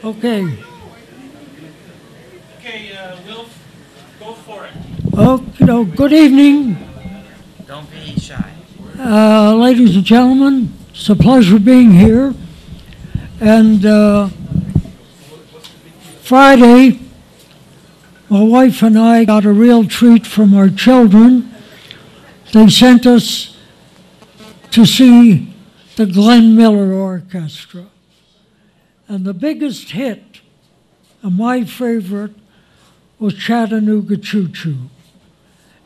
Okay. Okay, Wilf, go for it. Oh, good evening, Don't be shy. ladies and gentlemen. It's a pleasure being here. And Friday, my wife and I got a real treat from our children. They sent us to see the Glenn Miller Orchestra. And the biggest hit, and my favorite, was Chattanooga Choo Choo.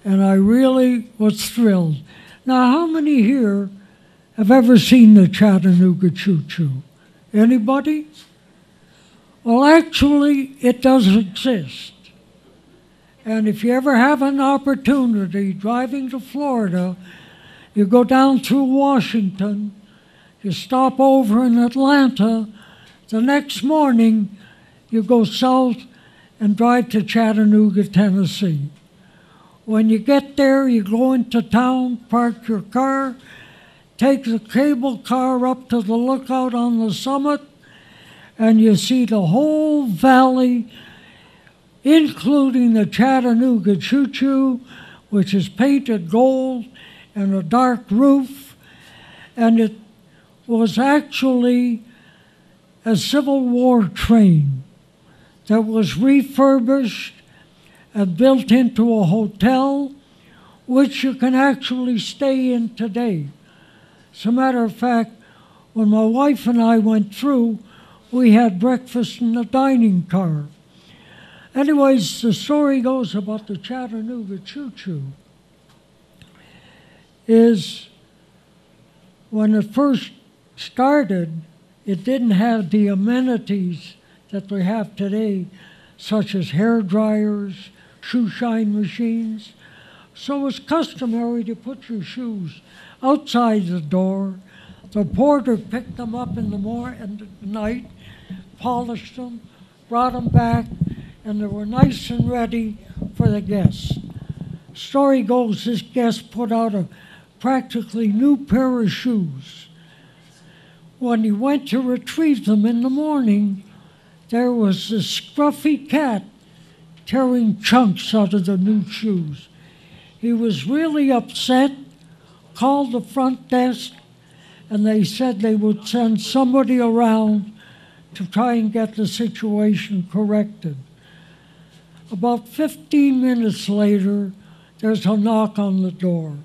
And I really was thrilled. Now, how many here have ever seen the Chattanooga Choo Choo? Anybody? Well, actually, it does exist. And if you ever have an opportunity driving to Florida, you go down through Washington, you stop over in Atlanta, the next morning you go south and drive to Chattanooga, Tennessee. When you get there, you go into town, park your car, take the cable car up to the lookout on the summit, and you see the whole valley, including the Chattanooga Choo Choo, which is painted gold and a dark roof. And it was actually a Civil War train that was refurbished and built into a hotel, which you can actually stay in today. As a matter of fact, when my wife and I went through, we had breakfast in the dining car. Anyways, the story goes about the Chattanooga Choo Choo is when it first started, it didn't have the amenities that we have today, such as hair dryers, shoe shine machines. So it's customary to put your shoes outside the door. The porter picked them up in the night, polished them, brought them back, and they were nice and ready for the guests. Story goes, this guest put out a practically new pair of shoes. When he went to retrieve them in the morning, there was this scruffy cat tearing chunks out of the new shoes. He was really upset, called the front desk, and they said they would send somebody around to try and get the situation corrected. About 15 minutes later, there's a knock on the door.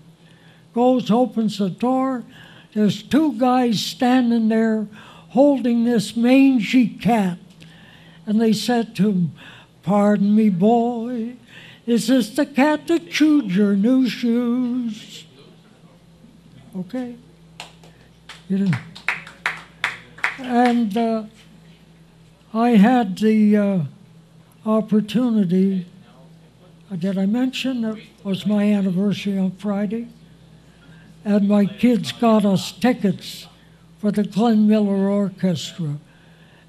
Goes, opens the door. There's two guys standing there holding this mangy cat. And they said to him, "Pardon me, boy, is this the cat that chewed your new shoes?" Okay. You didn't. And I had the opportunity, did I mention it was my anniversary on Friday? And my kids got us tickets for the Glenn Miller Orchestra,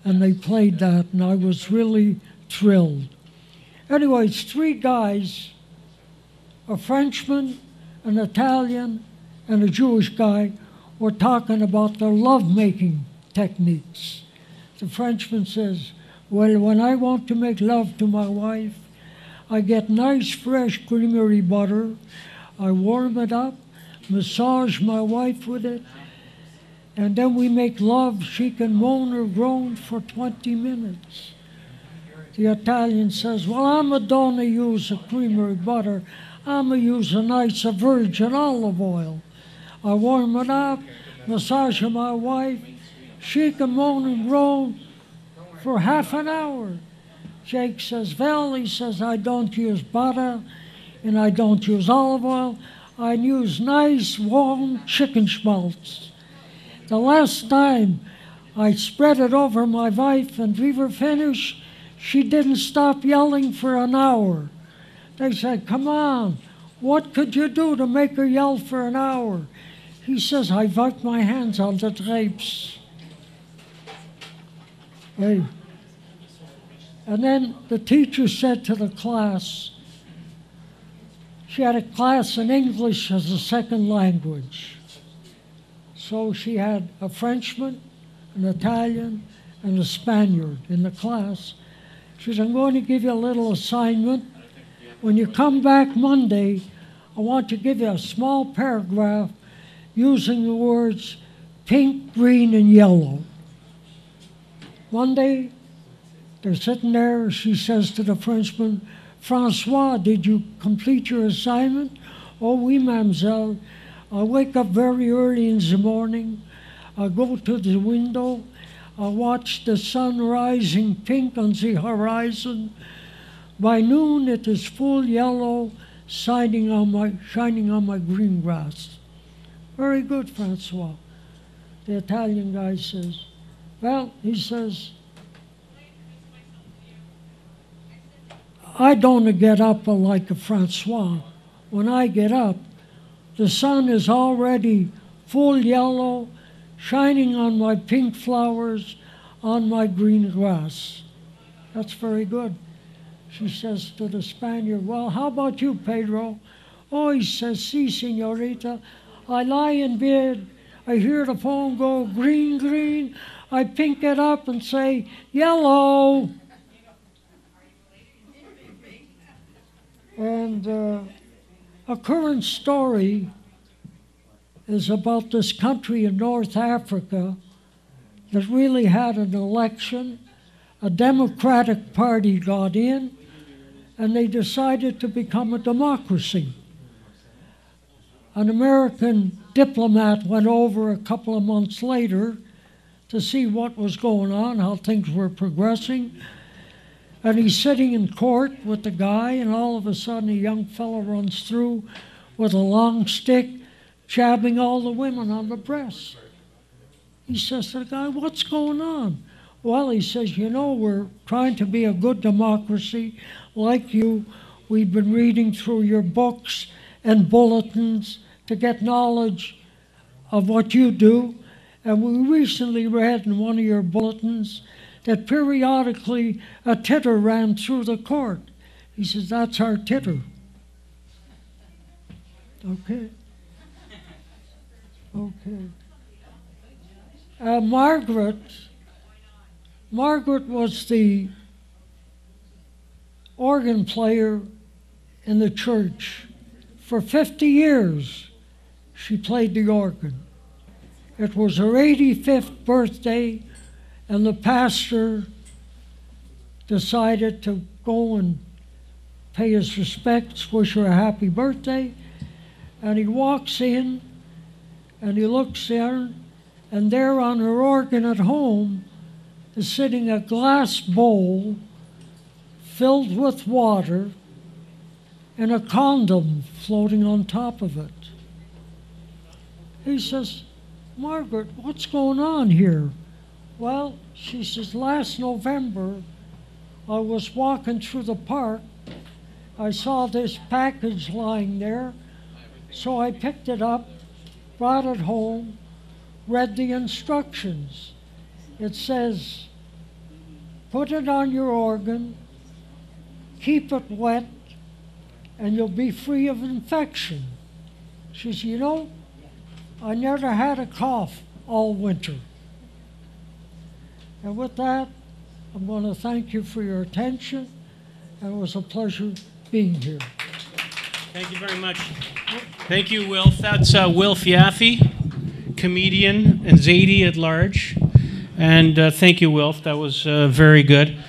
and they played that, and I was really thrilled. Anyways, three guys, a Frenchman, an Italian, and a Jewish guy, were talking about their love-making techniques. The Frenchman says, "Well, when I want to make love to my wife, I get nice, fresh, creamery butter, I warm it up, massage my wife with it, and then we make love. She can moan or groan for 20 minutes. The Italian says, "Well, I'm a don't use a creamery butter. I'm a use a nice virgin olive oil. I warm it up, massage my wife. She can moan and groan for half an hour." Jake says, "Well," he says, "I don't use butter and I don't use olive oil. I use nice, warm chicken schmaltz. The last time I spread it over my wife and we were finished, she didn't stop yelling for an hour." They said, "Come on, what could you do to make her yell for an hour?" He says, "I wipe my hands on the drapes." Hey. And then the teacher said to the class, she had a class in English as a second language. So she had a Frenchman, an Italian, and a Spaniard in the class. She said, I'm going to give you a little assignment. When you come back Monday, I want to give you a small paragraph using the words pink, green, and yellow. Monday, they're sitting there. She says to the Frenchman, Francois, did you complete your assignment? Oh, oui, mademoiselle. I wake up very early in the morning. I go to the window. I watch the sun rising pink on the horizon. By noon, it is full yellow, shining on my green grass. Very good, Francois. The Italian guy says, well, he says, I don't get up like a Francois. When I get up, the sun is already full yellow, shining on my pink flowers, on my green grass. That's very good. She says to the Spaniard, well, how about you, Pedro? Oh, he says, si, senorita. I lie in bed. I hear the phone go green, green. I pink it up and say, yellow. And a current story is about this country in North Africa that really had an election. A Democratic Party got in, and they decided to become a democracy. An American diplomat went over a couple of months later to see what was going on, how things were progressing. And he's sitting in court with the guy, and all of a sudden a young fellow runs through with a long stick, jabbing all the women on the breast. He says to the guy, what's going on? Well, he says, you know, we're trying to be a good democracy like you. We've been reading through your books and bulletins to get knowledge of what you do. And we recently read in one of your bulletins that periodically a titter ran through the court. He says, that's our titter. Okay. Okay. Margaret was the organ player in the church. For 50 years, she played the organ. It was her 85th birthday, and the pastor decided to go and pay his respects, wish her a happy birthday. And he walks in, and he looks there, and there on her organ at home is sitting a glass bowl filled with water and a condom floating on top of it. He says, Margaret, what's going on here? Well, she says, last November, I was walking through the park. I saw this package lying there, so I picked it up, brought it home, read the instructions. It says, put it on your organ, keep it wet, and you'll be free of infection. She says, you know, I never had a cough all winter. And with that, I'm going to thank you for your attention, and it was a pleasure being here. Thank you very much. Thank you, Wilf. That's Wilf Yaffe, comedian and Zadie at large. And thank you, Wilf. That was very good.